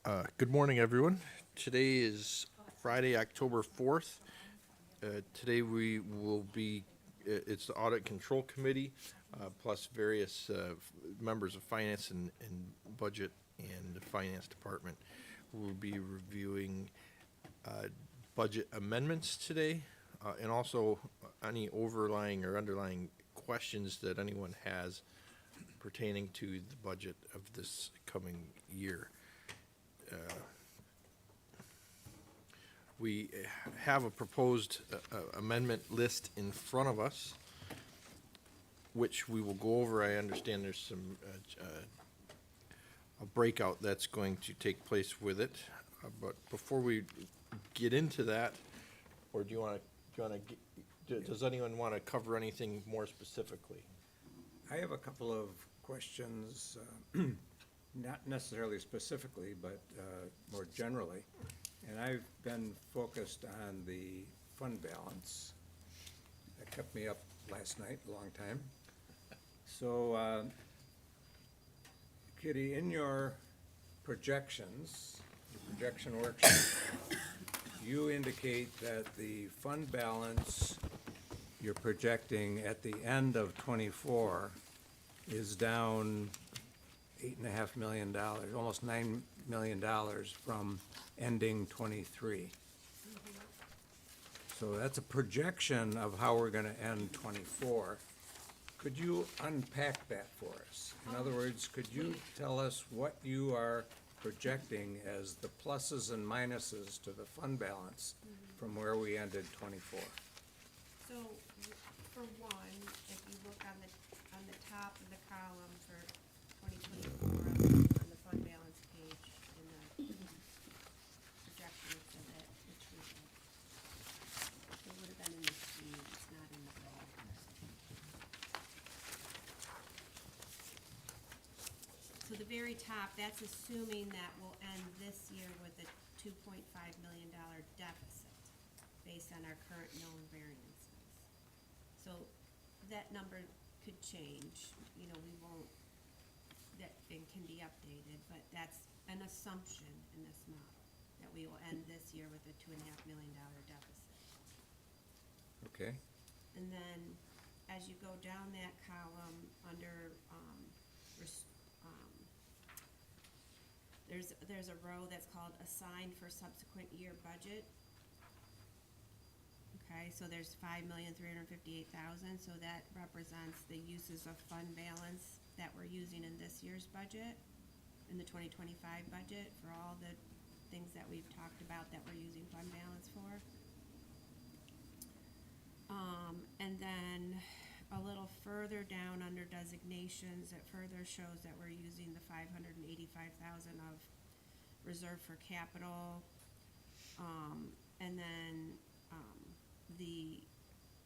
Good morning, everyone. Today is Friday, October 4th. Today we will be, it's the Audit Control Committee, plus various members of Finance and Budget and the Finance Department. We'll be reviewing budget amendments today, and also any overlying or underlying questions that anyone has pertaining to the budget of this coming year. We have a proposed amendment list in front of us, which we will go over. I understand there's some a breakout that's going to take place with it. But before we get into that, or do you want to, does anyone want to cover anything more specifically? I have a couple of questions, not necessarily specifically, but more generally. And I've been focused on the fund balance. That kept me up last night, a long time. So, Kitty, in your projections, your projection worksheet, you indicate that the fund balance you're projecting at the end of '24 is down $8.5 million, almost $9 million from ending '23. So that's a projection of how we're gonna end '24. Could you unpack that for us? In other words, could you tell us what you are projecting as the pluses and minuses to the fund balance from where we ended '24? So, for one, if you look on the top of the column for 2024, on the fund balance page, in the projections of it, which we, it would have been in the sheet, it's not in the bill. So the very top, that's assuming that we'll end this year with a $2.5 million deficit, based on our current known variances. So that number could change, we won't, that it can be updated, but that's an assumption in this model, that we will end this year with a $2.5 million deficit. Okay, And then, as you go down that column, under, there's a row that's called assigned for subsequent year budget. Okay, so there's $5,358,000, so that represents the uses of fund balance that we're using in this year's budget, in the 2025 budget, for all the things that we've talked about that we're using fund balance for. And then a little further down under designations, it further shows that we're using the $585,000 of reserve for capital, and then, the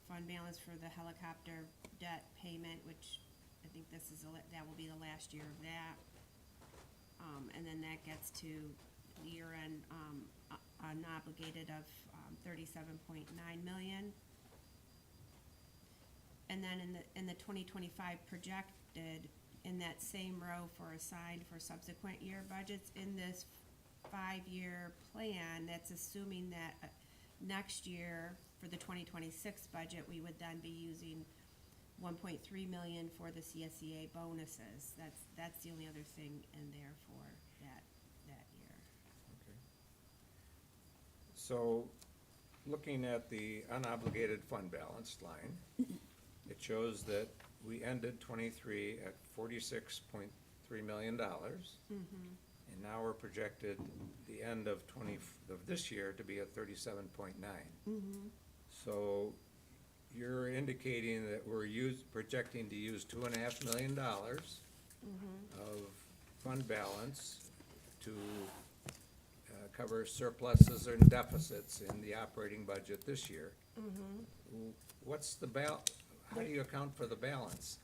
fund balance for the helicopter debt payment, which I think that will be the last year of that. And then that gets to year-end, unobligated of, 37.9 million. And then in the 2025 projected, in that same row for assigned for subsequent year budgets, in this 5-year plan, that's assuming that next year, for the 2026 budget, we would then be using 1.3 million for the CSEA bonuses. That's the only other thing in there for that year. okay. So, looking at the unobligated fund balance line, it shows that we ended '23 at $46.3 million. And now we're projected the end of this year to be at 37.9. So you're indicating that we're projecting to use $2.5 million of fund balance to cover surpluses and deficits in the operating budget this year. What's the how do you account for the balance?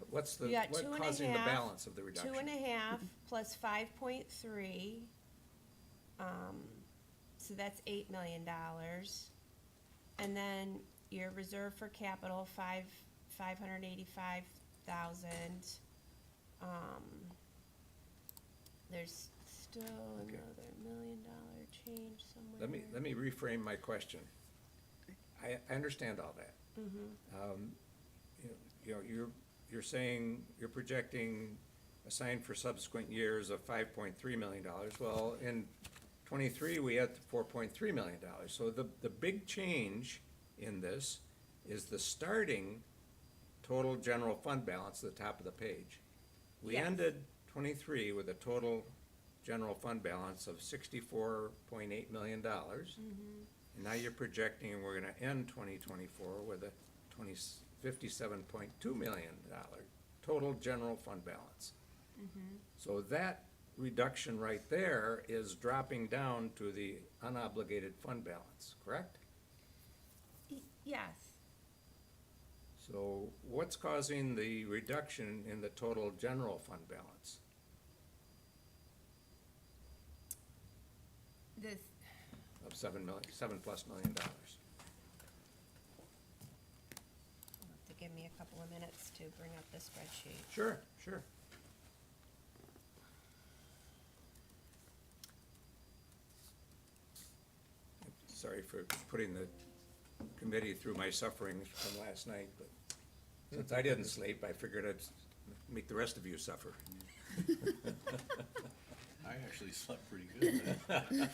What's You got what causing the balance of the reduction? 2.5 plus 5.3, so that's $8 million. And then your reserve for capital, 585,000. There's still Okay. another $1 million change somewhere. Let me reframe my question. I understand all that. You're saying, you're projecting assigned for subsequent years of $5.3 million. Well, in '23, we had $4.3 million. So the big change in this is the starting total general fund balance at the top of the page. We Yes. ended '23 with a total general fund balance of $64.8 million. And now you're projecting we're gonna end 2024 with a $57.2 million total general fund balance. So that reduction right there is dropping down to the unobligated fund balance, correct? Yes. So what's causing the reduction in the total general fund balance? This, Of $7+ million. you'll have to give me a couple of minutes to bring up the spreadsheet. Sure, sure. Sorry for putting the committee through my sufferings from last night, but since I didn't sleep, I figured I'd make the rest of you suffer. I actually slept pretty good, man.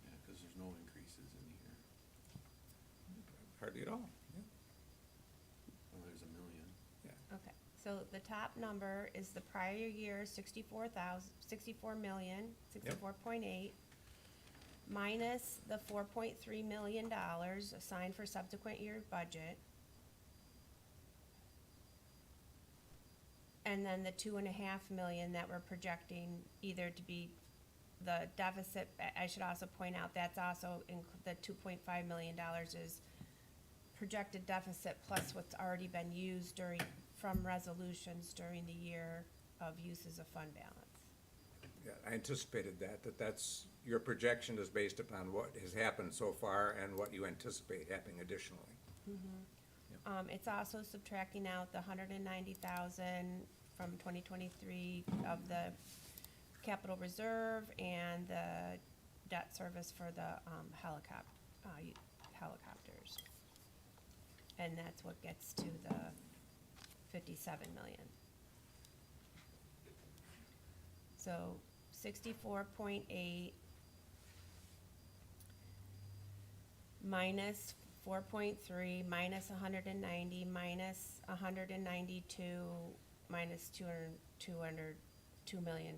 Yeah, cause there's no increases in here. Hardly at all, yeah. Well, there's $1 million. Okay, so the top number is the prior year, 64.8, minus the $4.3 million assigned for subsequent year budget. And then the 2.5 million that we're projecting either to be the deficit. I should also point out, that's also the $2.5 million is projected deficit plus what's already been used from resolutions during the year of uses of fund balance. Yeah, I anticipated that's, your projection is based upon what has happened so far and what you anticipate happening additionally. It's also subtracting out the 190,000 from 2023 of the capital reserve and the debt service for the helicopters. And that's what gets to the 57 million. So 64.8 minus 4.3 minus 190 minus 192 minus 200, 2,500,000.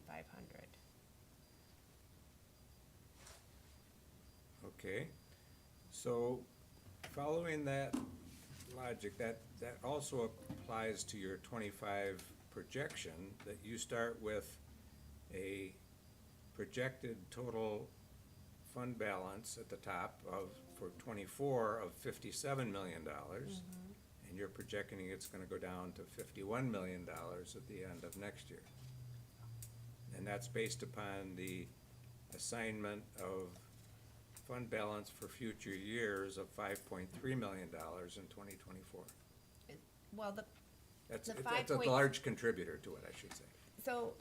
Okay, so following that logic, that also applies to your '25 projection, that you start with a projected total fund balance at the top for '24 of $57 million. And you're projecting it's gonna go down to $51 million at the end of next year. And that's based upon the assignment of fund balance for future years of $5.3 million in 2024. Well, That's The a 5 large contributor to it, I should say. so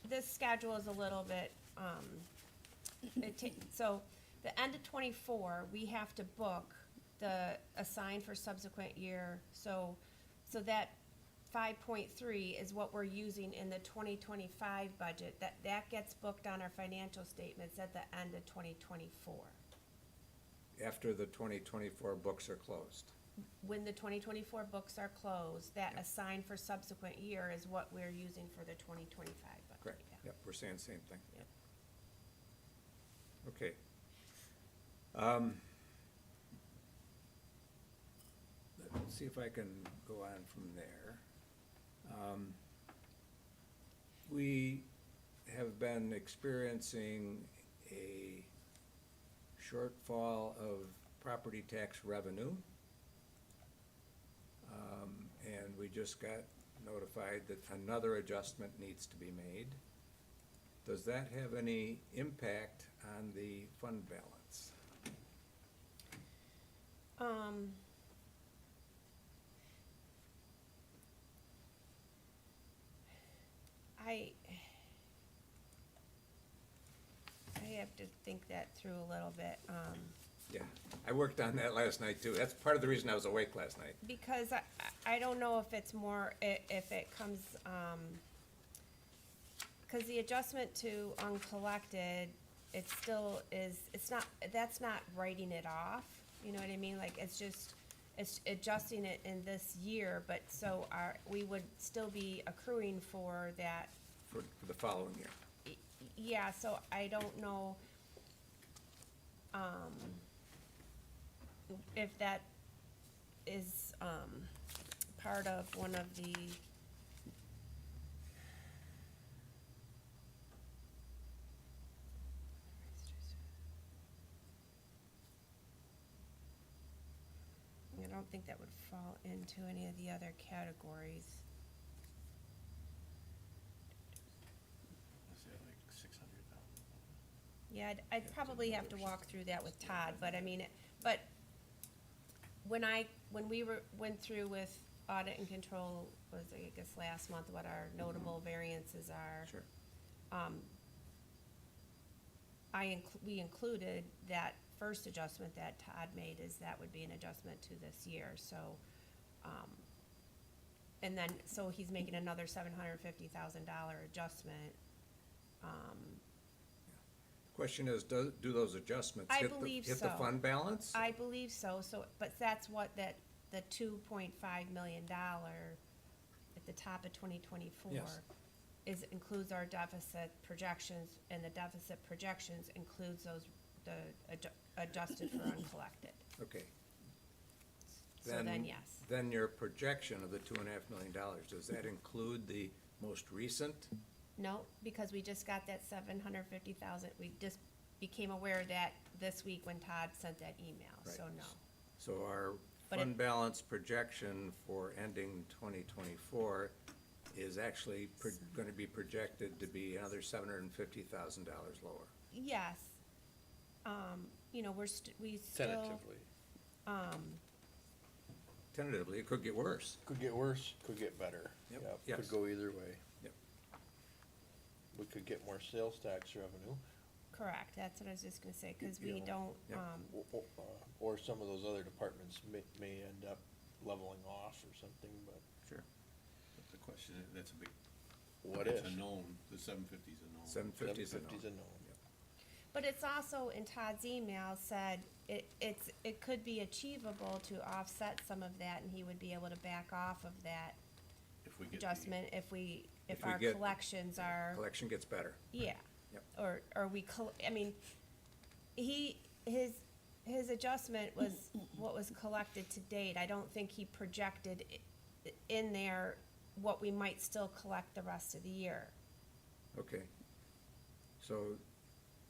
this schedule is a little bit, so the end of '24, we have to book the assigned for subsequent year, so that 5.3 is what we're using in the 2025 budget, that gets booked on our financial statements at the end of 2024. After the 2024 books are closed. When the 2024 books are closed, that Yep. assigned for subsequent year is what we're using for the 2025 budget. Correct. Yeah. Yep, we're saying the same thing. Yep. Okay. Let's see if I can go on from there. We have been experiencing a shortfall of property tax revenue. And we just got notified that another adjustment needs to be made. Does that have any impact on the fund balance? I have to think that through a little bit, Yeah, I worked on that last night too. That's part of the reason I was awake last night. because I don't know if it's more, if it comes, cause the adjustment to uncollected, it still is, it's not, that's not writing it off, you know what I mean? Like, it's just, it's adjusting it in this year, but so we would still be accruing for that. For the following year. Yeah, so I don't know, if that is, part of one of the. I don't think that would fall into any of the other categories. Was that like 600,000? Yeah, I'd probably have to walk through that with Todd, but I mean, but when we went through with audit and control, was I guess last month, what our notable variances are. Sure. We included that first adjustment that Todd made, is that would be an adjustment to this year, so, and then, so he's making another $750,000 adjustment. Question is, do those adjustments I hit the, believe hit the so. fund balance? I believe so, but that's what the $2.5 million at the top of 2024 Yes. includes our deficit projections, and the deficit projections includes adjusted for uncollected. Okay. So then, yes. Then your projection of the $2.5 million, does that include the most recent? No, because we just got that $750,000, we just became aware of that this week when Todd sent that email, so Right. no. So our But fund balance projection for ending 2024 is actually gonna be projected to be another $750,000 lower. Yes, you know, we still. Tentatively. Tentatively, it could get worse. Could get worse, could get better. Yep. Yep, Yes. could go either way. Yep. We could get more sales tax revenue, Correct, that's what I was just gonna say, cause You we know, don't, Yep. or some of those other departments may end up leveling off or something, but Sure. But the question, that's a big, what it's if? a known, the 750 is a known. 750 is a no. 750's a no. but it's also in Todd's email said, it could be achievable to offset some of that, and he would be able to back off of that If we get adjustment if we our get- collections are, Collection gets better. yeah. Yep. Or I mean, his adjustment was what was collected to date. I don't think he projected in there what we might still collect the rest of the year. Okay. So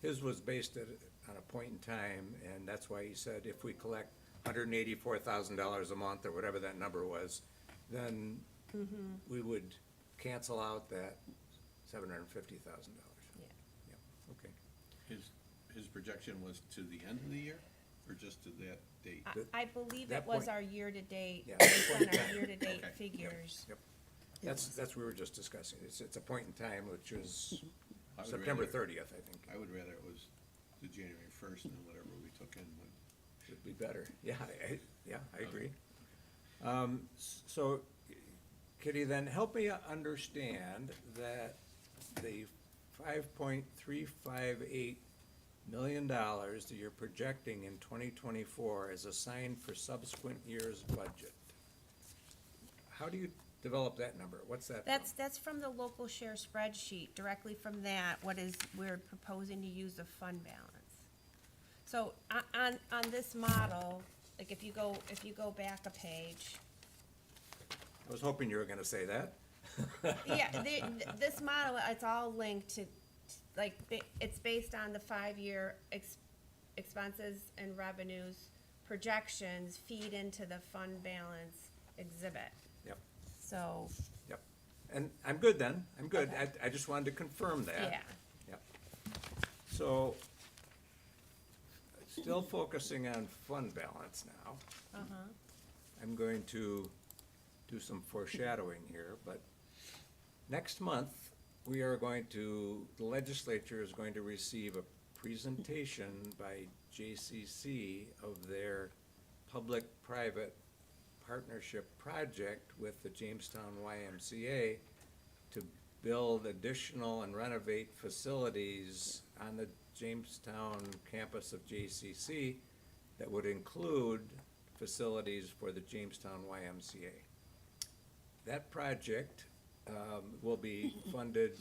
his was based on a point in time, and that's why he said if we collect $184,000 a month, or whatever that number was, then we would cancel out that $750,000. Yeah. Yep, okay. His projection was to the end of the year, or just to that date? I believe That it was point- our year-to-date, Yeah. based on our year-to-date Okay. figures. Yep. That's what we were just discussing. It's a point in time, which is I would September rather- 30th, I think. I would rather it was the January 1st than whatever we took in, but Should be better. Yeah, I agree. So, Kitty, then help me understand that the $5.358 million that you're projecting in 2024 is assigned for subsequent years' budget. How do you develop that number? What's that from? That's from the local share spreadsheet, directly from that, we're proposing to use the fund balance. So, on this model, like if you go back a page, I was hoping you were gonna say that. yeah, this model, it's all linked to, like, it's based on the 5-year expenses and revenues projections feed into the fund balance exhibit, Yep, so, yep. And I'm good then. I'm good. Okay. I just wanted to confirm that. yeah. Yep. So, still focusing on fund balance now. Uh-huh. I'm going to do some foreshadowing here, but next month, the legislature is going to receive a presentation by JCC of their public-private partnership project with the Jamestown YMCA to build additional and renovate facilities on the Jamestown campus of JCC that would include facilities for the Jamestown YMCA. That project will be funded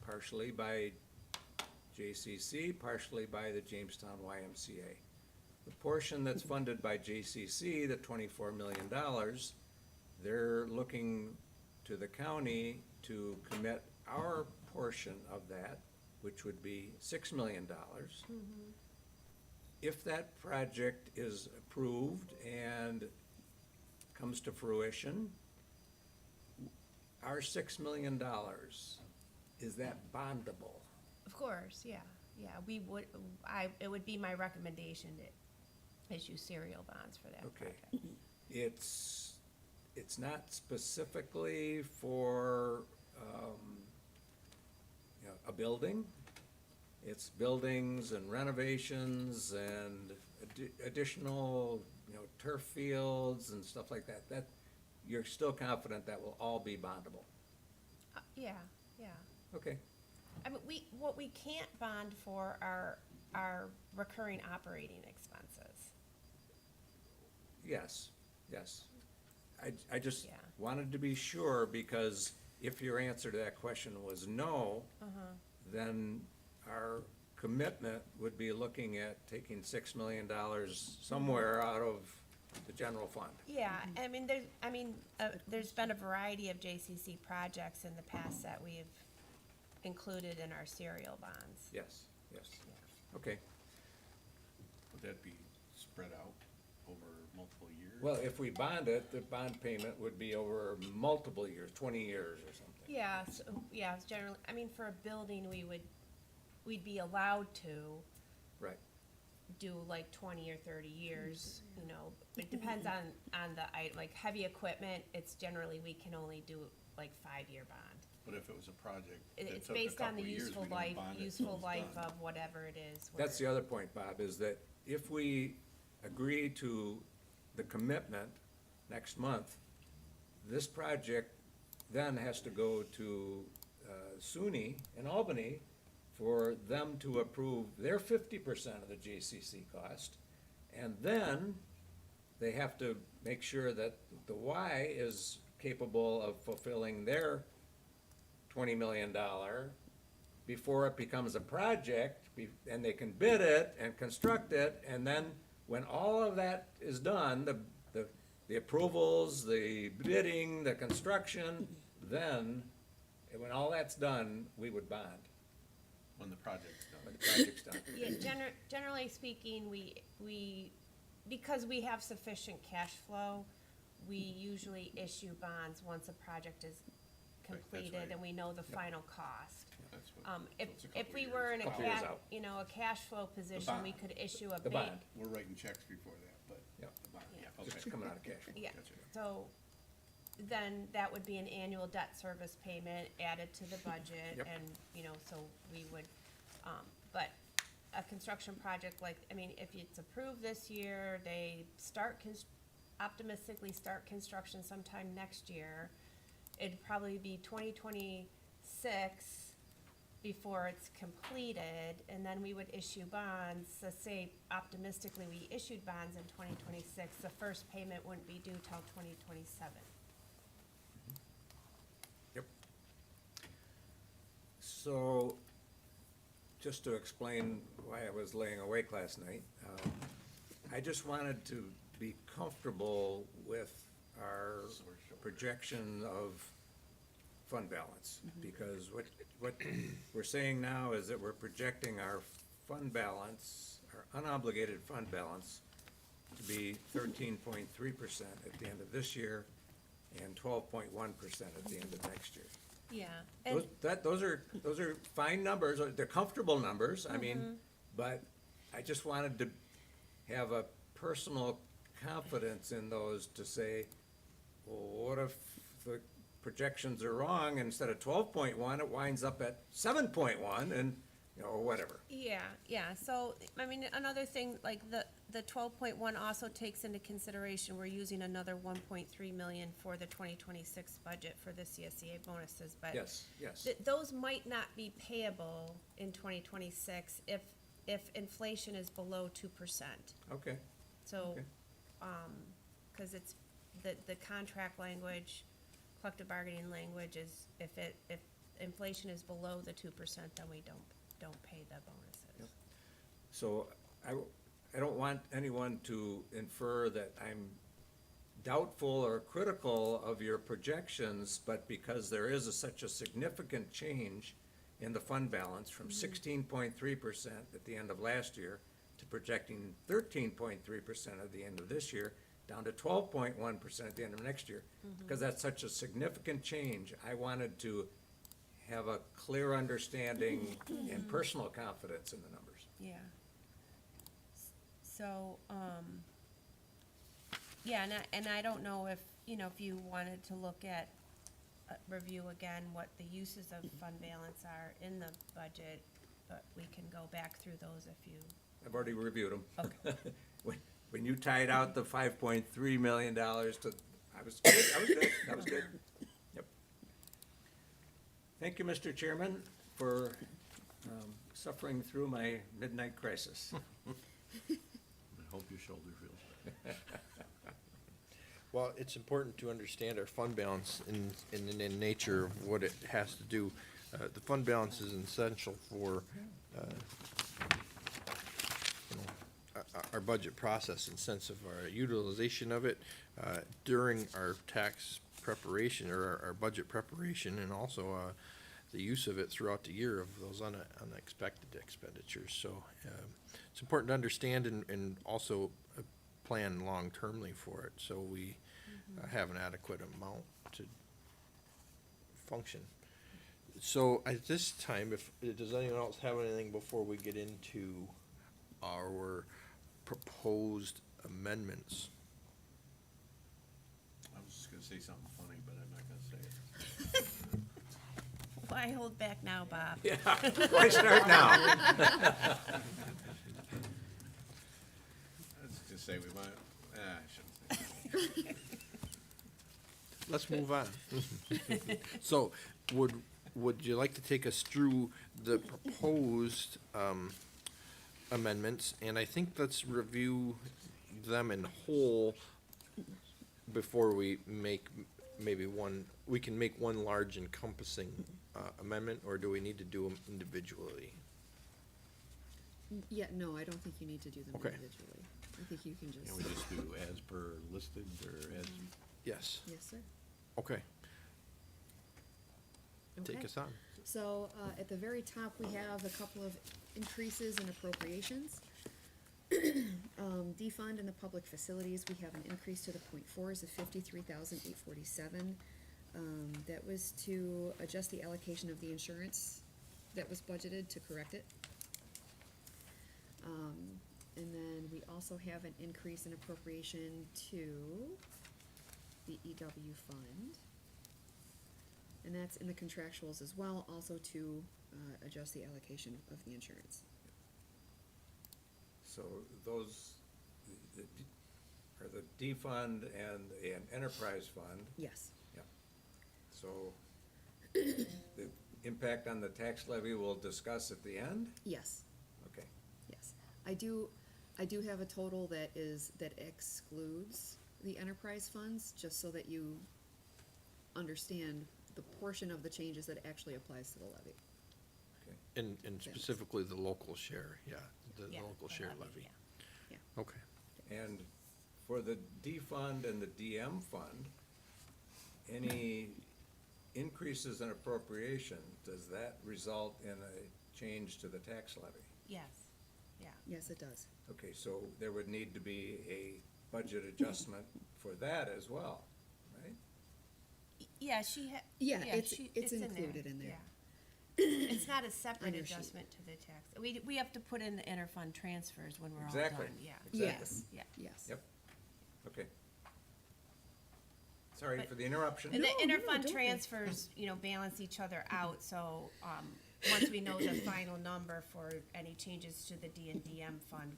partially by JCC, partially by the Jamestown YMCA. The portion that's funded by JCC, the $24 million, they're looking to the county to commit our portion of that, which would be $6 million. If that project is approved and comes to fruition, our $6 million, is that bondable? Of course, yeah, we would, it would be my recommendation to issue serial bonds for that Okay. project. It's not specifically for, a building. It's buildings and renovations and additional, turf fields and stuff like that. That, you're still confident that will all be bondable? Yeah. Okay, I mean, what we can't bond for are recurring operating expenses. yes. I just Yeah. wanted to be sure, because if your answer to that question was no, then our commitment would be looking at taking $6 million somewhere out of the general fund. Yeah, there's been a variety of JCC projects in the past that we've included in our serial bonds. Yes. Okay. Would that be spread out over multiple years? Well, if we bond it, the bond payment would be over multiple years, 20 years or something. Yeah, it's generally, for a building, we'd be allowed to Right. do like 20 or 30 years, It depends on the item, like heavy equipment, it's generally, we can only do like 5-year bond. But if it was a project that It's took a based on the couple years, useful we don't life, bond it till it's done. of whatever it is. That's the other point, Bob, is that if we agree to the commitment next month, this project then has to go to SUNY in Albany for them to approve their 50% of the JCC cost. And then they have to make sure that the Y is capable of fulfilling their $20 million before it becomes a project, and they can bid it and construct it, and then when all of that is done, the approvals, the bidding, the construction, then, when all that's done, we would bond When the project's when done. the project's done. Yeah, generally speaking, because we have sufficient cash flow, we usually issue bonds once a project is Right, that's completed right. and we know the final cost. That's what- Um, so it's a if couple we years. were in a Couple years cash, out. a cash flow position, we bond. could issue a The bank. bond. We're writing checks before that, but Yep. the bond, Yeah. yeah, Just okay. coming out of cash. Yeah, Gotcha. so then that would be an annual debt service payment added to the budget Yep. and, so we would, but a construction project like, if it's approved this year, they optimistically start construction sometime next year. It'd probably be 2026 before it's completed, and then we would issue bonds. Let's say optimistically we issued bonds in 2026, the first payment wouldn't be due till 2027. Yep. So, just to explain why I was laying awake last night, I just wanted to be comfortable with our projection of fund balance. Because what we're saying now is that we're projecting our fund balance, our unobligated fund balance, to be 13.3% at the end of this year and 12.1% at the end of next year. Yeah, Those are fine numbers, they're comfortable numbers, but I just wanted to have a personal confidence in those to say, well, what if the projections are wrong, instead of 12.1, it winds up at 7.1 and, you know, or whatever. Yeah, so, I mean, another thing, like, the 12.1 also takes into consideration, we're using another 1.3 million for the 2026 budget for the CSEA bonuses, but Yes, yes. those might not be payable in 2026 if inflation is below 2%. Okay, So, Okay. Cause it's, the contract language, collective bargaining language is, if inflation is below the 2%, then we don't pay the bonuses. so I don't want anyone to infer that I'm doubtful or critical of your projections, but because there is such a significant change in the fund balance from 16.3% at the end of last year to projecting 13.3% at the end of this year, down to 12.1% at the end of next year. Because that's such a significant change, I wanted to have a clear understanding and personal confidence in the numbers. Yeah. So, yeah, and I don't know if, you know, if you wanted to look at, review again what the uses of fund balance are in the budget, but we can go back through those if you, I've already reviewed them. okay. When you tied out the $5.3 million to, I was good, that was good. Yep. Thank you, Mr. Chairman, for suffering through my midnight crisis. I hope your shoulder feels better. Well, it's important to understand our fund balance in nature of what it has to do. The fund balance is essential for, our budget process in sense of our utilization of it, during our tax preparation or our budget preparation, and also, the use of it throughout the year of those unexpected expenditures. So, it's important to understand and also plan long-termly for it, so we have an adequate amount to function. So at this time, does anyone else have anything before we get into our proposed amendments? I was just gonna say something funny, but I'm not gonna say it. Why hold back now, Bob? Yeah, why start now? Let's just say we want, I shouldn't say that. Let's move on. So, would you like to take us through the proposed amendments? And I think let's review them in whole before we make maybe one, we can make one large encompassing amendment, or do we need to do them individually? Yeah, no, I don't think you need to do them Okay. individually. I think you can Can just, we just do as per listed or as, Yes, yes, sir. okay, take Okay. us on. So, at the very top, we have a couple of increases in appropriations. Defund in the public facilities, we have an increase to the .4s of 53,847. That was to adjust the allocation of the insurance that was budgeted to correct it. And then we also have an increase in appropriation to the EW fund. And that's in the contractuals as well, also to adjust the allocation of the insurance. So those are the defund and an enterprise fund. Yes. Yep. So the impact on the tax levy we'll discuss at the end? Yes, Okay. yes. I do have a total that excludes the enterprise funds, just so that you understand the portion of the changes that actually applies to the levy. Okay. And specifically the local share, yeah, the Yeah, local the share levy, levy. yeah. Okay. And for the defund and the DM fund, any increases in appropriation, does that result in a change to the tax levy? Yes, yeah. Yes, it does. Okay, so there would need to be a budget adjustment for that as well, right? Yeah, she had. Yeah, it's in included in there. yeah. It's not a separate On your sheet. adjustment to the tax. We have to put in the interfund transfers when we're all Exactly. done, yeah. Exactly. Yes, Yeah. yes. Yep. Okay. sorry But- for the interruption. And the No, interfund don't. transfers, balance each other out, so, once we know the final number for any changes to the D and DM fund,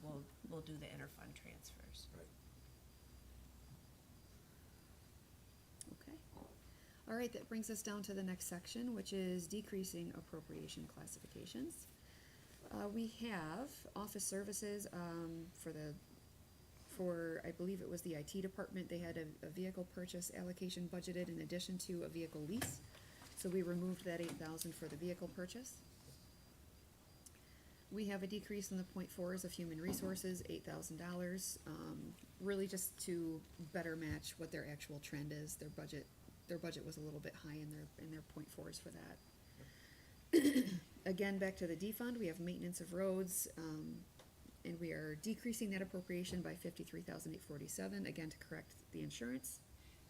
we'll do the interfund transfers. Right. Okay. All right, that brings us down to the next section, which is decreasing appropriation classifications. We have office services, for, I believe it was the IT department, they had a vehicle purchase allocation budgeted in addition to a vehicle lease. So we removed that 8,000 for the vehicle purchase. We have a decrease in the .4s of human resources, $8,000, really just to better match what their actual trend is. Their budget was a little bit high in their .4s for that. Again, back to the D fund, we have maintenance of roads, and we are decreasing that appropriation by 53,847, again to correct the insurance,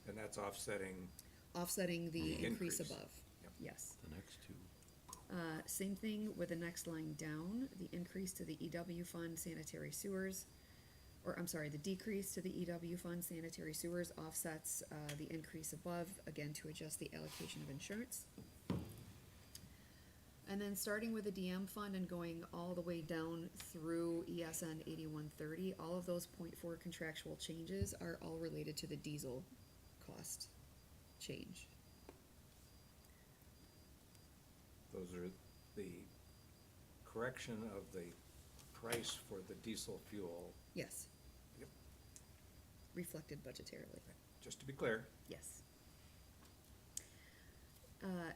And that's offsetting, offsetting the The increase increase. above. Yep. Yes. The next two. Same thing with the next line down, the increase to the EW fund sanitary sewers, or I'm sorry, the decrease to the EW fund sanitary sewers offsets, the increase above, again to adjust the allocation of insurance. And then starting with the DM fund and going all the way down through ESN 8130, all of those .4 contractual changes are all related to the diesel cost change. those are the correction of the price for the diesel fuel, Yes. Yep. Reflected budgetarily. just to be clear. Yes.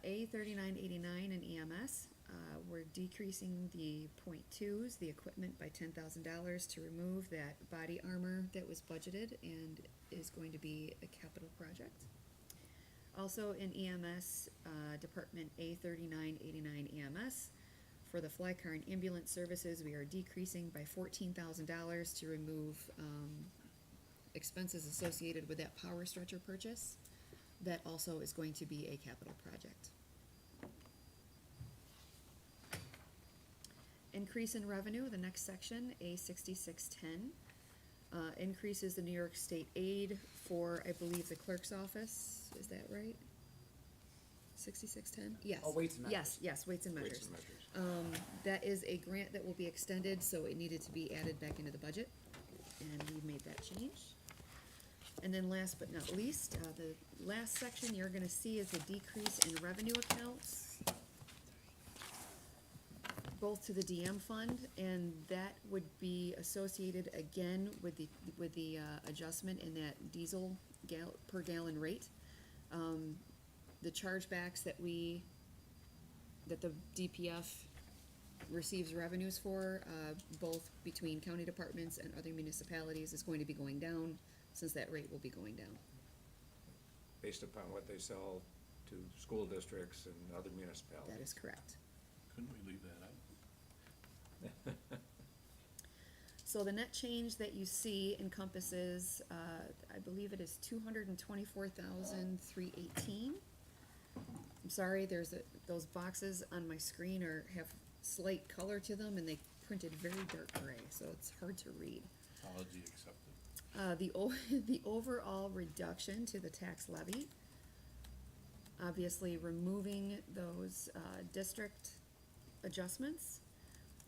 A 3989 in EMS, we're decreasing the .2s, the equipment by $10,000 to remove that body armor that was budgeted and is going to be a capital project. Also in EMS, Department A 3989 EMS, for the fly car and ambulance services, we are decreasing by $14,000 to remove, expenses associated with that power stretcher purchase. That also is going to be a capital project. Increase in revenue, the next section, A 6610, increases the New York State aid for, I believe, the clerk's office, is that right? 6610? Yes. Oh, weights and measures. Yes, weights and Weights measures. and measures. That is a grant that will be extended, so it needed to be added back into the budget, and we made that change. And then last but not least, the last section you're gonna see is the decrease in revenue accounts, both to the DM fund, and that would be associated again with the adjustment in that diesel per gallon rate. The chargebacks that the DPF receives revenues for, both between county departments and other municipalities, is going to be going down, since that rate will be going down. Based upon what they sell to school districts and other municipalities. That is correct. Couldn't we leave that out? So the net change that you see encompasses, I believe it is 224,318. I'm sorry, those boxes on my screen have slight color to them, and they printed very dark gray, so it's hard to read. Apology accepted. The overall reduction to the tax levy, obviously removing those, district adjustments,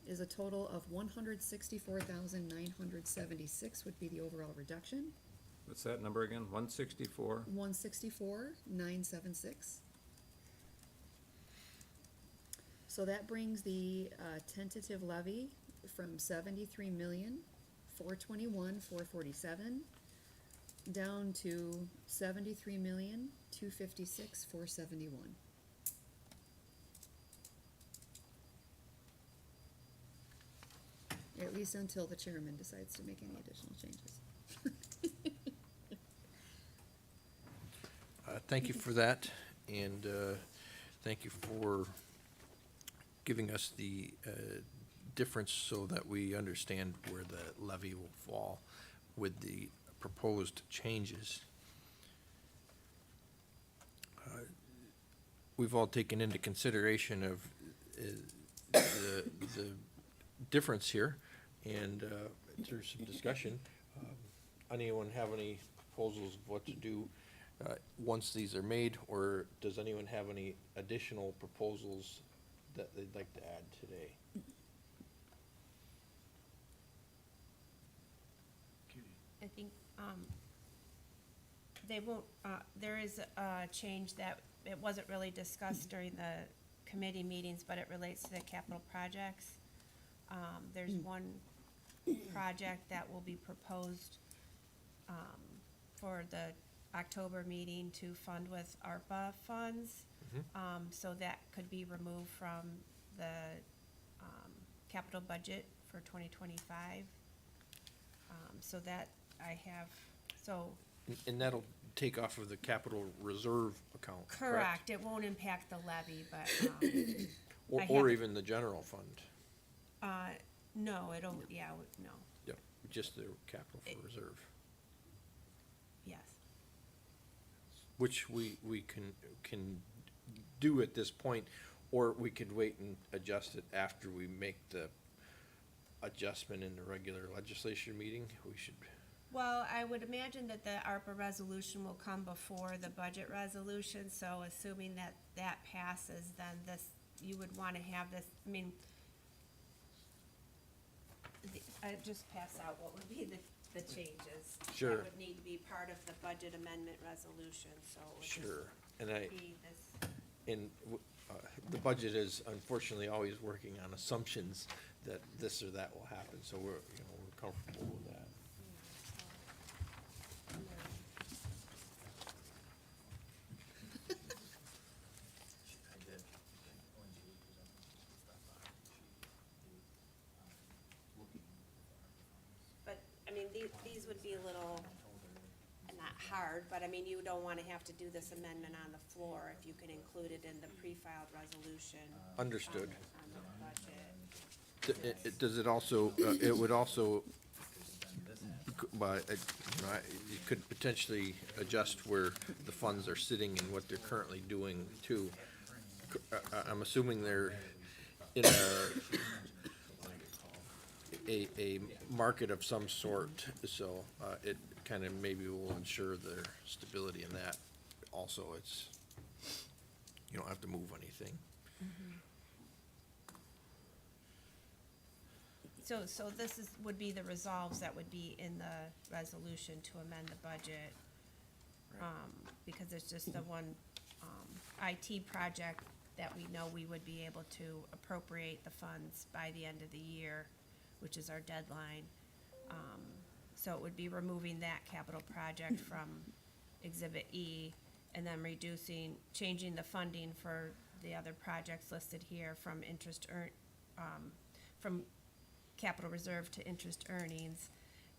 is a total of 164,976 would be the overall reduction. What's that number again? 164? 164,976. So that brings the, tentative levy from 73,421,447 down to 73,256,471. At least until the chairman decides to make any additional changes. Thank you for that, and thank you for giving us the difference so that we understand where the levy will fall with the proposed changes. We've all taken into consideration of the difference here, and through some discussion. Anyone have any proposals of what to do once these are made, or does anyone have any additional proposals that they'd like to add today? I think, they won't, there is a change that, it wasn't really discussed during the committee meetings, but it relates to the capital projects. There's one project that will be proposed, for the October meeting to fund with ARPA funds. So that could be removed from the, capital budget for 2025. So that I have, so. And that'll take off of the capital reserve account, correct? Correct, it won't impact the levy, but, I Or have- even the general fund? no, it'll, yeah, no, Yeah, just the capital for reserve, yes. which we can do at this point, or we could wait and adjust it after we make the adjustment in the regular legislature meeting. We should, Well, I would imagine that the ARPA resolution will come before the budget resolution, so assuming that that passes, then this, you would wanna have this, I mean, I just pass out what would be the changes. Sure. That would need to be part of the budget amendment resolution, so it would sure, and just be this. the budget is unfortunately always working on assumptions that this or that will happen, so we're comfortable with that. But, I mean, these would be a little, not hard, but I mean, you don't wanna have to do this amendment on the floor if you can include it in the pre-filed resolution. Understood. On the budget. Does it also, it would also, but, you could potentially adjust where the funds are sitting and what they're currently doing too. I'm assuming they're in a market of some sort, so, it kind of maybe will ensure their stability in that. Also, it's, you don't have to move anything. So this would be the resolves that would be in the resolution to amend the budget. Because it's just the one, IT project that we know we would be able to appropriate the funds by the end of the year, which is our deadline. So it would be removing that capital project from Exhibit E, and then changing the funding for the other projects listed here from from capital reserve to interest earnings,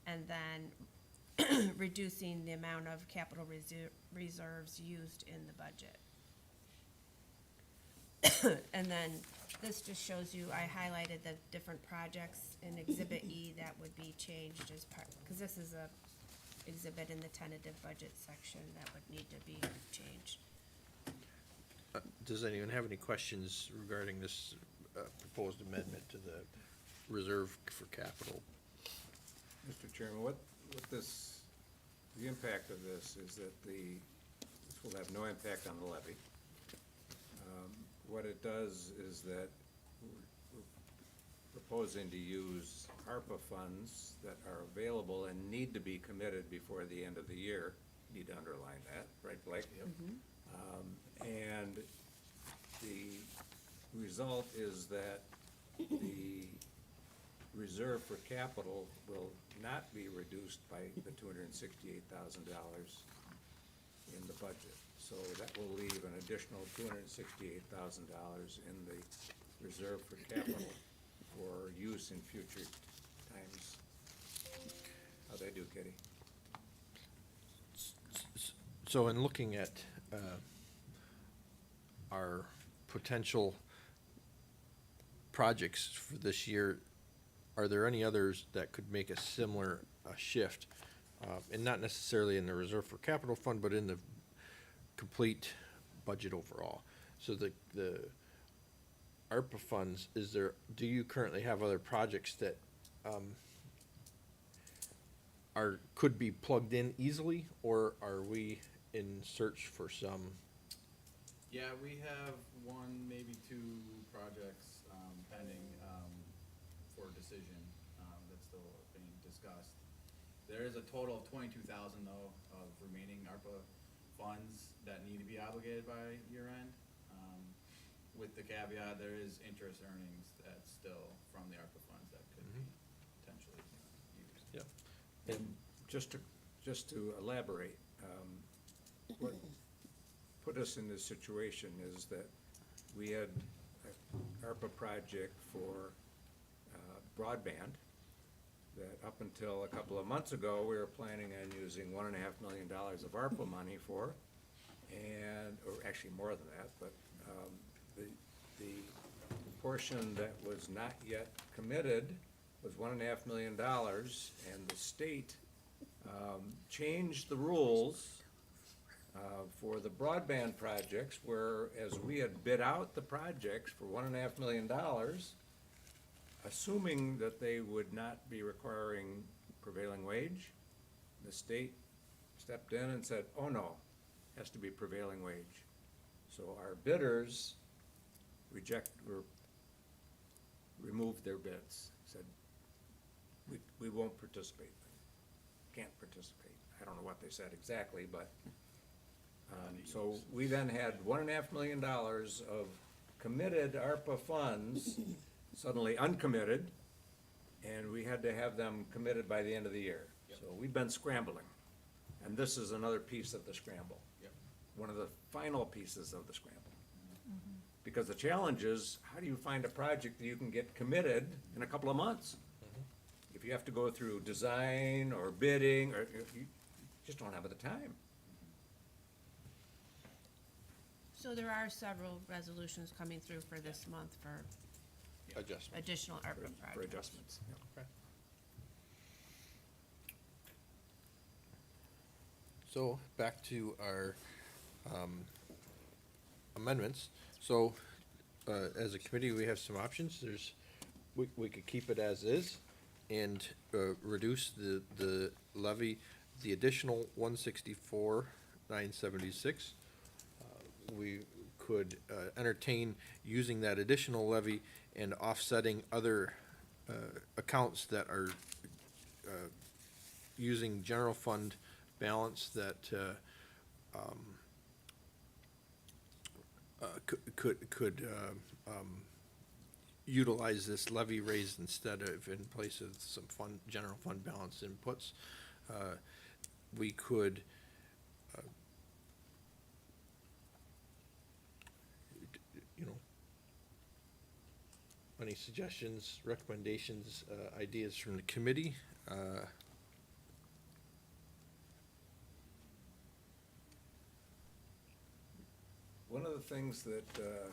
and then reducing the amount of capital reserves used in the budget. And then this just shows you, I highlighted the different projects in Exhibit E that would be changed as part, because this is a exhibit in the tentative budget section that would need to be changed. Does anyone have any questions regarding this proposed amendment to the reserve for capital? Mr. Chairman, what this, the impact of this is that this will have no impact on the levy. What it does is that we're proposing to use ARPA funds that are available and need to be committed before the end of the year. Need to underline that, right, Blake? And the result is that the reserve for capital will not be reduced by the $268,000 in the budget. So that will leave an additional $268,000 in the reserve for capital for use in future times. How'd I do, Kitty? So in looking at our potential projects for this year, are there any others that could make a similar shift? And not necessarily in the reserve for capital fund, but in the complete budget overall. So the ARPA funds, do you currently have other projects that could be plugged in easily, or are we in search for some. Yeah, we have one, maybe two projects, pending, for decision, that's still being discussed. There is a total of 22,000 though of remaining ARPA funds that need to be obligated by year end. With the caveat, there is interest earnings that's still from the ARPA funds that could be potentially used. Yep. And just to elaborate, what put us in this situation is that we had an ARPA project for broadband that up until a couple of months ago, we were planning on using $1.5 million of ARPA money for, or actually more than that, but the portion that was not yet committed was $1.5 million, and the state changed the rules for the broadband projects, whereas we had bid out the projects for $1.5 million, assuming that they would not be requiring prevailing wage. The state stepped in and said, oh no, has to be prevailing wage. So our bidders removed their bids, said, we won't participate, can't participate. I don't know what they said exactly, but, so we then had $1.5 million of committed ARPA funds suddenly uncommitted, and we had to have them committed by the end of the year. So we've been scrambling, and this is another piece of the scramble. Yep. One of the final pieces of the scramble. Because the challenge is, how do you find a project that you can get committed in a couple of months? If you have to go through design or bidding, or you just don't have the time. So there are several resolutions coming through for this month for Adjustment. additional ARPA For projects. adjustments. So back to our amendments. So as a committee, we have some options. We could keep it as is and reduce the levy, the additional 164,976. We could entertain using that additional levy and offsetting other accounts that are using general fund balance that could utilize this levy raise instead of in place of some general fund balance inputs. We could any suggestions, recommendations, ideas from the committee? One of the things that the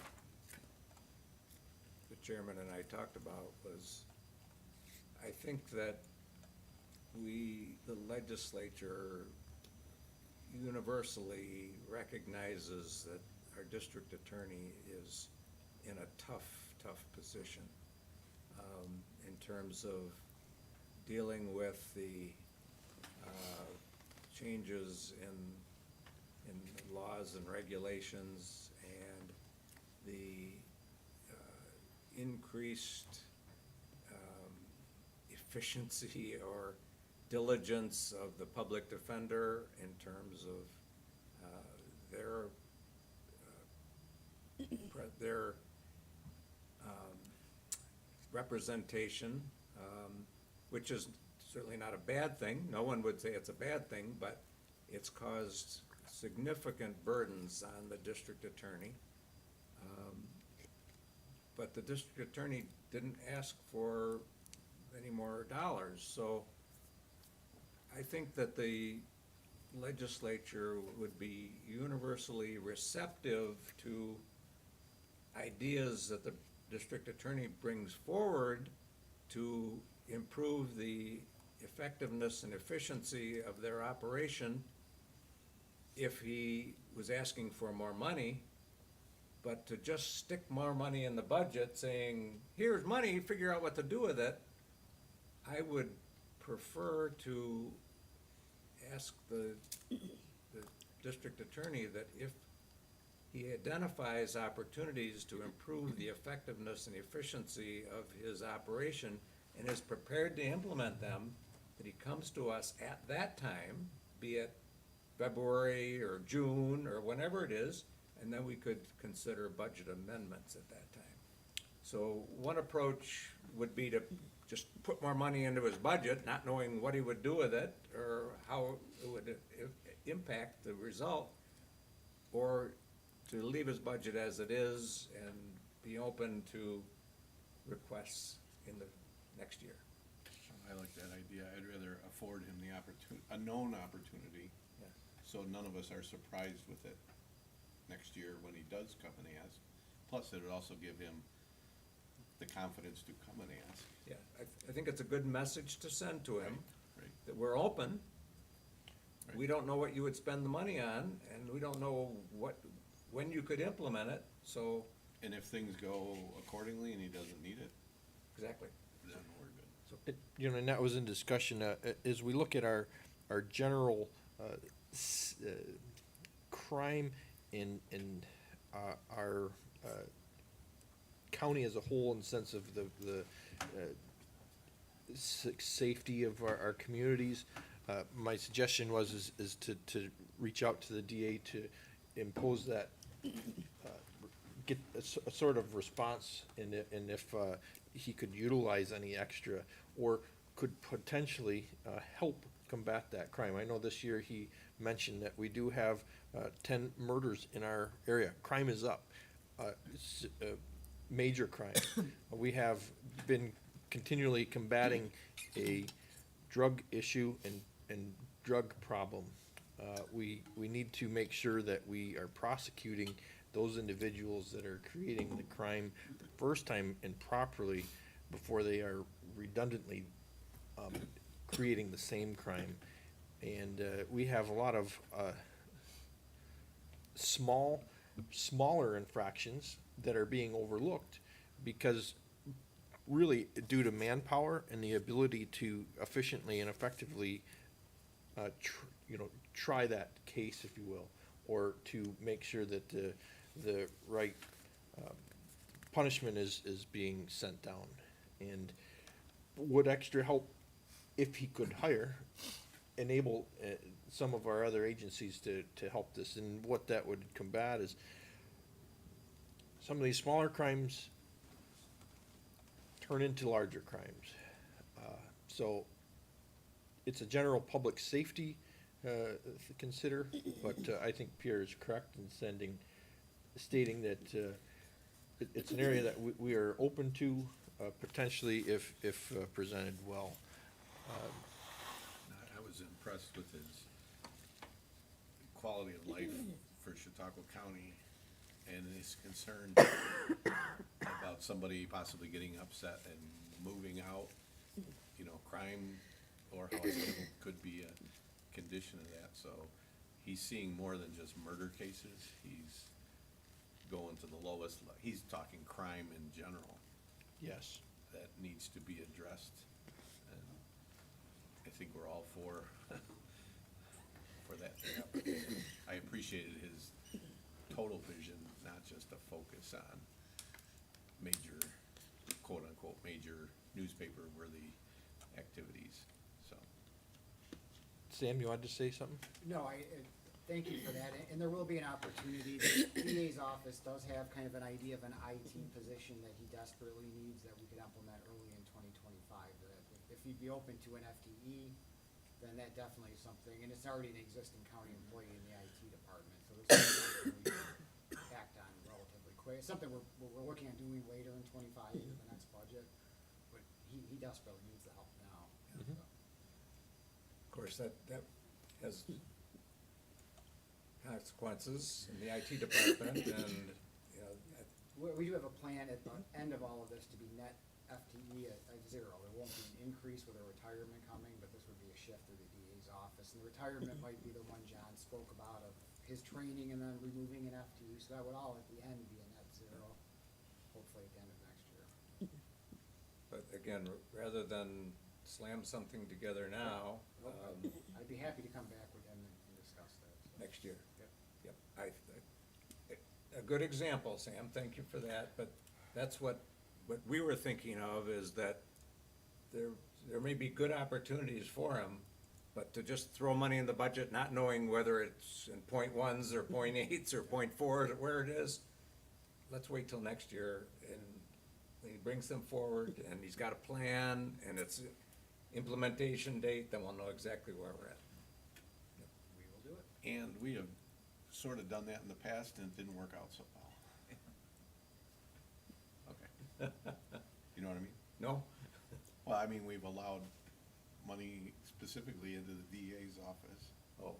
chairman and I talked about was, I think that the legislature universally recognizes that our district attorney is in a tough position in terms of dealing with the changes in laws and regulations and the increased efficiency or diligence of the public defender in terms of their representation, which is certainly not a bad thing. No one would say it's a bad thing, but it's caused significant burdens on the district attorney. But the district attorney didn't ask for any more dollars, so I think that the legislature would be universally receptive to ideas that the district attorney brings forward to improve the effectiveness and efficiency of their operation if he was asking for more money. But to just stick more money in the budget saying, here's money, figure out what to do with it, I would prefer to ask the district attorney that if he identifies opportunities to improve the effectiveness and efficiency of his operation and is prepared to implement them, that he comes to us at that time, be it February or June or whenever it is, and then we could consider budget amendments at that time. So one approach would be to just put more money into his budget, not knowing what he would do with it or how it would impact the result, or to leave his budget as it is and be open to requests in the next year. I like that idea. I'd rather afford him the opportunity, a known opportunity, Yes. so none of us are surprised with it next year when he does come and ask. Plus, it would also give him the confidence to come and ask. Yeah, I think it's a good message to send to him, Right. that we're open. We Right. don't know what you would spend the money on, and we don't know when you could implement it, so, And if things go accordingly and he doesn't need it, exactly. then we're good. You know, and that was in discussion, as we look at our general, crime in, our, county as a whole, in the sense of the safety of our communities. My suggestion is to reach out to the DA to impose that, get a sort of response, and if he could utilize any extra, or could potentially help combat that crime. I know this year he mentioned that we do have 10 murders in our area. Crime is up. It's major crime. We have been continually combating a drug issue and drug problem. We need to make sure that we are prosecuting those individuals that are creating the crime the first time and properly, before they are redundantly creating the same crime. And we have a lot of smaller infractions that are being overlooked, because really, due to manpower and the ability to efficiently and effectively try that case, if you will, or to make sure that the right punishment is being sent down. And would extra help, if he could hire, enable some of our other agencies to help this. And what that would combat is some of these smaller crimes turn into larger crimes. So it's a general public safety to consider, but I think Pierre is correct in stating that it's an area that we are open to, potentially if presented well. I was impressed with his quality of life for Chautauqua County and his concern about somebody possibly getting upset and moving out. You know, crime or hospital could be a condition of that, so he's seeing more than just murder cases. He's going to the lowest, he's talking crime in general Yes. that needs to be addressed. And I think we're all for that to happen. I appreciated his total vision, not just a focus on major, quote-unquote, major newspaper-worthy activities, so. Sam, you wanted to say something? No, thank you for that, and there will be an opportunity. The DA's office does have kind of an idea of an IT position that he desperately needs that we could implement early in 2025. That if he'd be open to an FTE, then that definitely is something, and it's already an existing county employee in the IT department, so this is something we can act on relatively quick. It's something we're looking at doing later in 25 for the next budget, but he desperately needs the help now. Mhm. So. Of course, that has consequences in the IT department, and, you know, We do have a plan at the end of all of this to be net FTE at 0. There won't be an increase with a retirement coming, but this would be a shift through the DA's office. And the retirement might be the one John spoke about of his training and then removing an FTE. So that would all at the end be a net 0, hopefully at the end of next year. but again, rather than slam something together now, I'd be happy to come back with him and discuss that. So. next year. Yep, a good example, Sam, thank you for that, but that's what we were thinking of, is that there may be good opportunities for him, but to just throw money in the budget, not knowing whether it's in point ones or point eights or point fours, or where it is, let's wait till next year, and when he brings them forward, and he's got a plan, and it's implementation date, then we'll know exactly where we're at. We will do it. And we have sort of done that in the past and it didn't work out so well. Okay. You know what I mean? No? Well, I mean, we've allowed money specifically into the DA's office, Oh,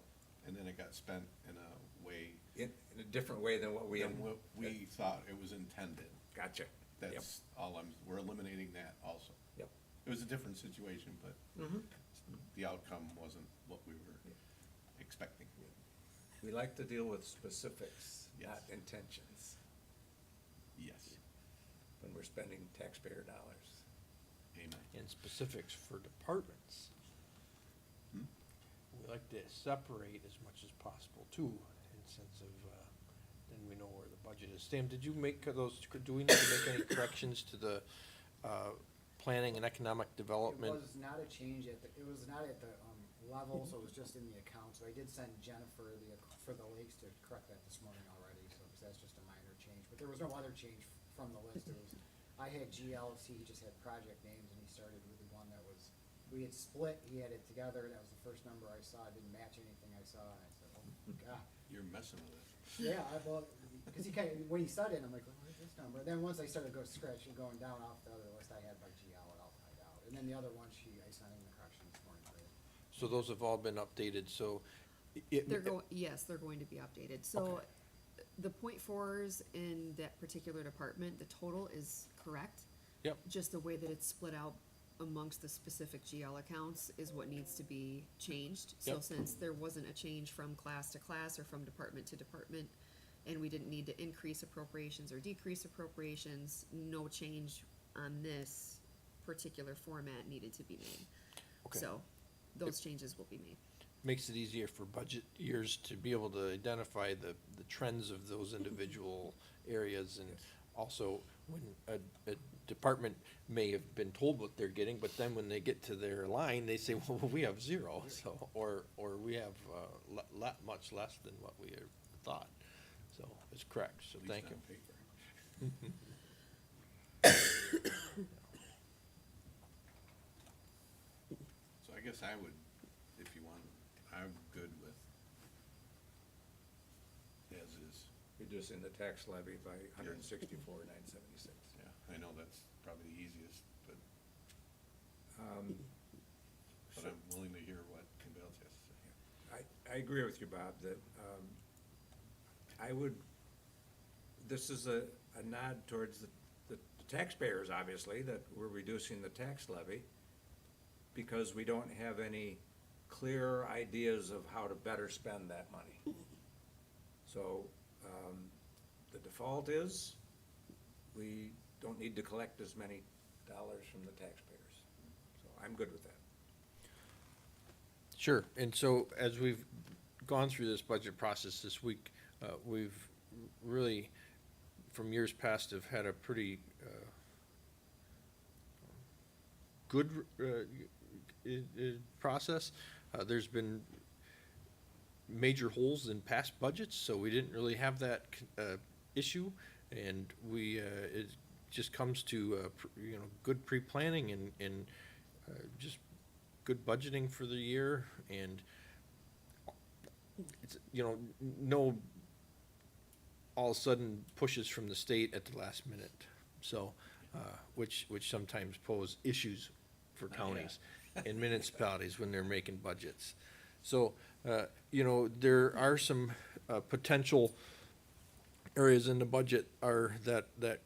and then it got spent in a way in a different way than what we had. than what we thought it was intended. Gotcha. Yep. That's all we're eliminating that also. Yep. It was a different situation, but Mhm. the outcome wasn't what we were expecting. We like to deal with specifics, Yes. not intentions, Yes, when we're spending taxpayer dollars. amen. And specifics for departments. Hmm? We like to separate as much as possible too, in sense of, then we know where the budget is. Sam, did you make those, do we need to make any corrections to the, planning and economic development? It was not a change it was not at the, level, so it was just in the account, so I did send Jennifer for the lakes to correct that this morning already, so, cause that's just a minor change, but there was no other change from the list, it was, I had GLC, he just had project names, and he started with the one that was, we had split, he had it together, that was the first number I saw, it didn't match anything I saw, and I said, oh, God. You're messing with it. Yeah, cause he kinda, when he said it, I'm like, well, where's this number? Then once I started scratching, going down off the other list, I had by GL it all tied out, and then the other one, I sent in the correction this morning for you. So those have all been updated, so. Yes, they're going to be updated. So Okay. the point fours in that particular department, the total is correct. Yep. Just the way that it's split out amongst the specific GL accounts is what needs to be changed. So Yep. since there wasn't a change from class to class or from department to department, and we didn't need to increase appropriations or decrease appropriations, no change on this particular format needed to be made. Okay. So those changes will be made. Makes it easier for budget years to be able to identify the trends of those individual areas. And also, when a department may have been told what they're getting, but then when they get to their line, they say, well, we have zero, so, or we have, much less than what we had thought. So it's correct, so At least thank you. on paper. So I guess I would, if you want, I'm good with as is. Reducing the tax levy by 164,976. Yeah, I know that's probably the easiest, but Um, I'm willing to hear what Kim Bales has to say. I agree with you, Bob, that, I would, this is a nod towards the taxpayers, obviously, that we're reducing the tax levy, because we don't have any clear ideas of how to better spend that money. So, the default is, we don't need to collect as many dollars from the taxpayers. So I'm good with that. Sure, and so as we've gone through this budget process this week, we've really, from years past, have had a pretty good process. There's been major holes in past budgets, so we didn't really have that issue, and it just comes to good pre-planning and just good budgeting for the year, and it's, no all of a sudden pushes from the state at the last minute, so, which sometimes pose issues for counties and municipalities when they're making budgets. So, there are some potential areas in the budget that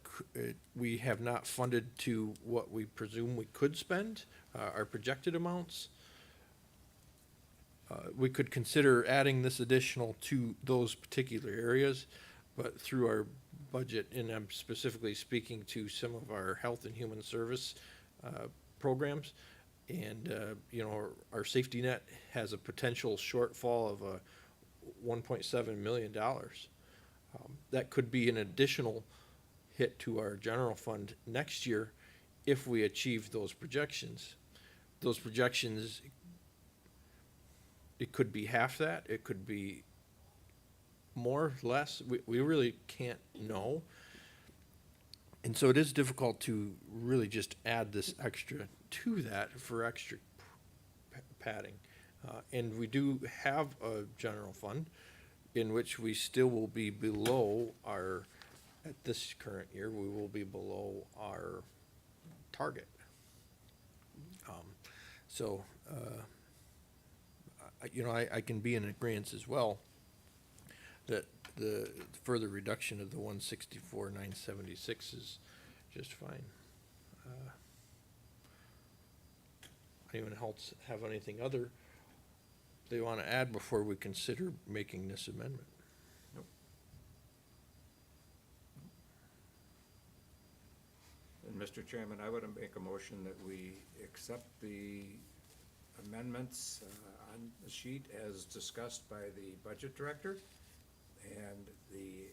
we have not funded to what we presume we could spend, our projected amounts. We could consider adding this additional to those particular areas, but through our budget, and I'm specifically speaking to some of our health and human service programs, and, our safety net has a potential shortfall of $1.7 million. That could be an additional hit to our general fund next year if we achieve those projections. Those projections, it could be half that, it could be more, less, we really can't know. And so it is difficult to really just add this extra to that for extra padding. And we do have a general fund in which we still will be below our, at this current year, we will be below our target. So, I can be in agreeance as well that the further reduction of the 164,976 is just fine. Anyone else have anything other they want to add before we consider making this amendment? And Mr. Chairman, I would make a motion that we accept the amendments on the sheet as discussed by the budget director and the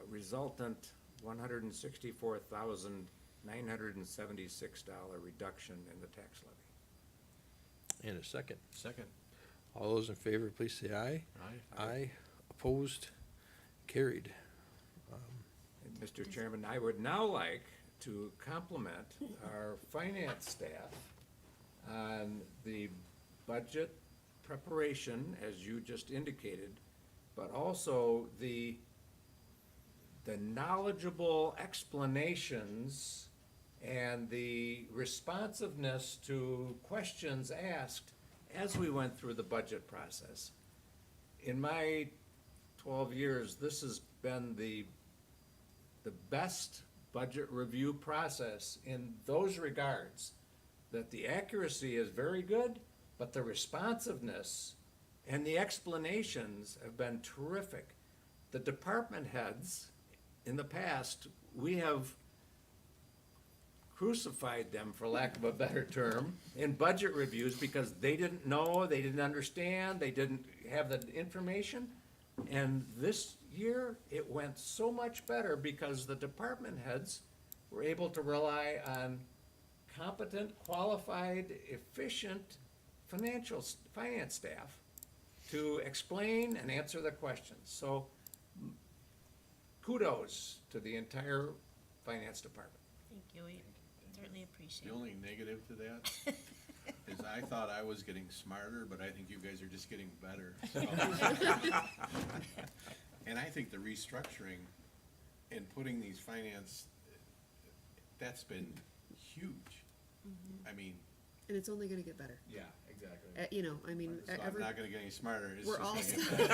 resultant $164,976 reduction in the tax levy. And a second. Second. All those in favor, please say aye. Aye. Aye. Opposed? Carried. And Mr. Chairman, I would now like to compliment our finance staff on the budget preparation, as you just indicated, but also the knowledgeable explanations and the responsiveness to questions asked as we went through the budget process. In my 12 years, this has been the best budget review process in those regards, that the accuracy is very good, but the responsiveness and the explanations have been terrific. The department heads, in the past, we have crucified them, for lack of a better term, in budget reviews because they didn't know, they didn't understand, they didn't have the information. And this year, it went so much better because the department heads were able to rely on competent, qualified, efficient finance staff to explain and answer the questions. So kudos to the entire finance department. Thank you, we certainly appreciate The it. only negative to that is I thought I was getting smarter, but I think you guys are just getting better. So. And I think the restructuring and putting these finance, that's been huge. I mean, And it's only gonna get better. Yeah, exactly. so I'm not gonna get any smarter. It's We're just all gonna get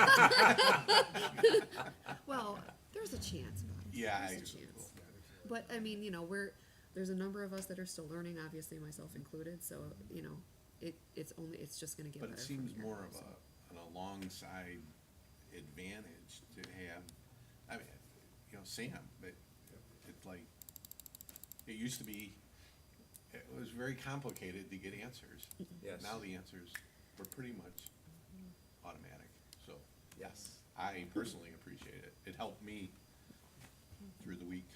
better. Well, there's a chance, Bob. Yeah, There's a chance. But, there's a number of us that are still learning, obviously myself included, so, it's just gonna get better. But it from seems here, more of so. an alongside advantage to have, Sam, but it's like, it used to be, it was very complicated to get answers. Yes. Now the answers were pretty much automatic, so Yes. I personally appreciate it. It helped me through the week.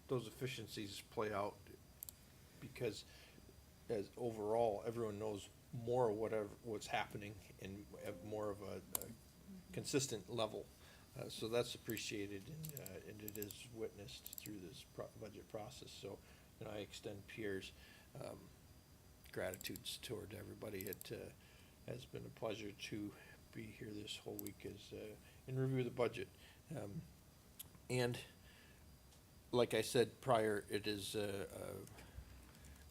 Those efficiencies play out because as overall, everyone knows more of what's happening and have more of a consistent level. So that's appreciated and it is witnessed through this budget process. So, I extend Pierre's gratitudes toward everybody. It has been a pleasure to be here this whole week and review the budget. And like I said prior, it is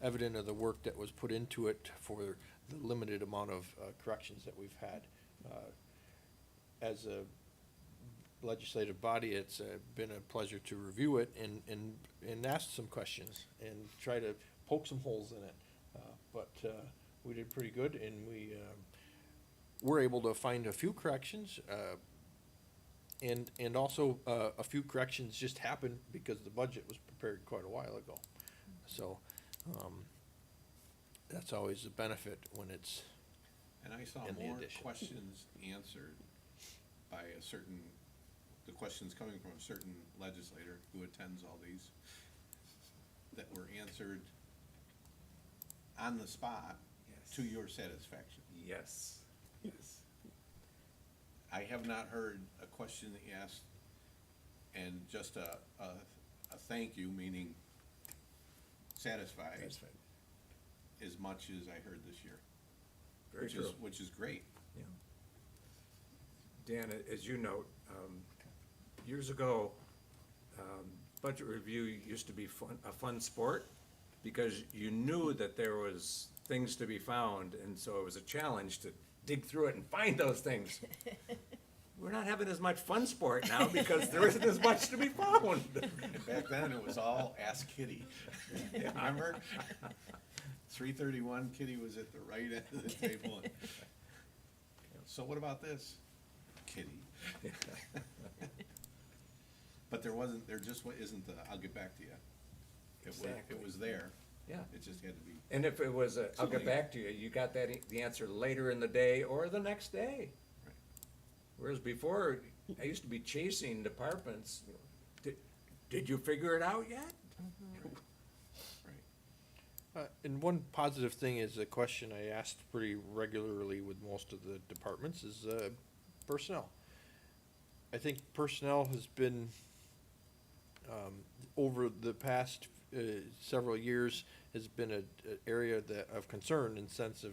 evident of the work that was put into it for the limited amount of corrections that we've had. As a legislative body, it's been a pleasure to review it and ask some questions and try to poke some holes in it. But we did pretty good, and we were able to find a few corrections, and also a few corrections just happened because the budget was prepared quite a while ago. So that's always a benefit when it's And I saw in the more addition. questions answered by a certain, the questions coming from a certain legislator who attends all these, that were answered on the spot to Yes. your satisfaction. Yes, yes. I have not heard a question asked and just a thank you, meaning satisfied, That's right. as much as I heard this year. Very true. Which is great. Yeah. Dan, as you note, years ago, budget review used to be a fun sport because you knew that there was things to be found, and so it was a challenge to dig through it and find those things. We're not having as much fun sport now because there isn't as much to be found. And back then, it was all Ask Kitty. Remember? 331, Kitty was at the right end of the table. And, so what about this? Kitty. But there just isn't the, I'll get back to you. Exactly. It was there. Yeah. It just had to be. And if it was I'll get Something- back to you, you got the answer later in the day or the next day. Right. Whereas before, I used to be chasing departments. Did you figure it out yet? Right. And one positive thing is a question I asked pretty regularly with most of the departments is personnel. I think personnel has been, over the past several years, has been a area of concern in sense of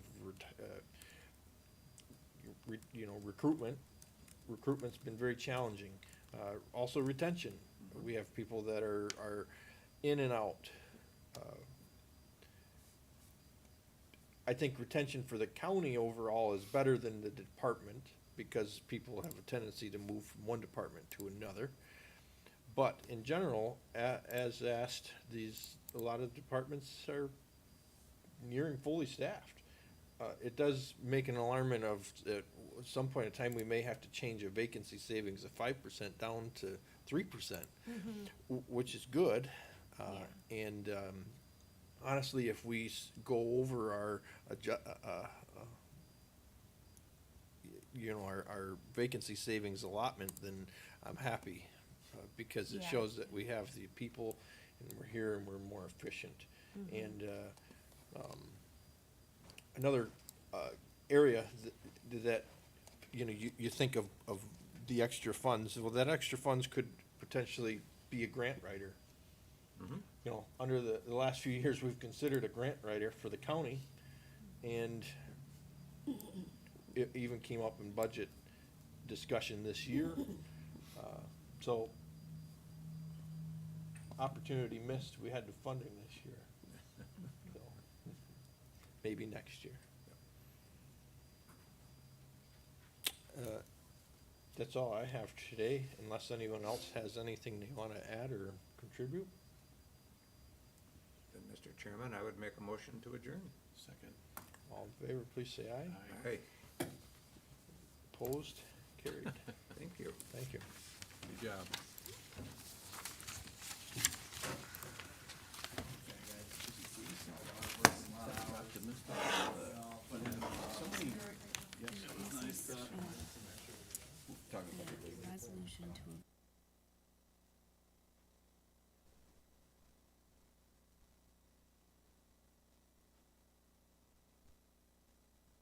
recruitment. Recruitment's been very challenging. Also retention. We have people that are in and out. I think retention for the county overall is better than the department because people have a tendency to move from one department to another. But in general, as asked, a lot of departments are nearing fully staffed. It does make an alarmment of, at some point in time, we may have to change a vacancy savings of 5% down to 3%, which is good. And honestly, if we go over our our vacancy savings allotment, then I'm happy, because it Yeah. shows that we have the people, and we're here, and we're more efficient. And another area that, you think of the extra funds, well, that extra funds could potentially be a grant writer. Under the last few years, we've considered a grant writer for the county, and it even came up in budget discussion this year. So, opportunity missed, we had the funding this year. So, maybe next year. That's all I have today, unless anyone else has anything they wanna add or contribute. Then, Mr. Chairman, I would make a motion to adjourn. Second. All in favor, please say aye. Hey, Opposed? Carried. thank you. Thank you. Good job.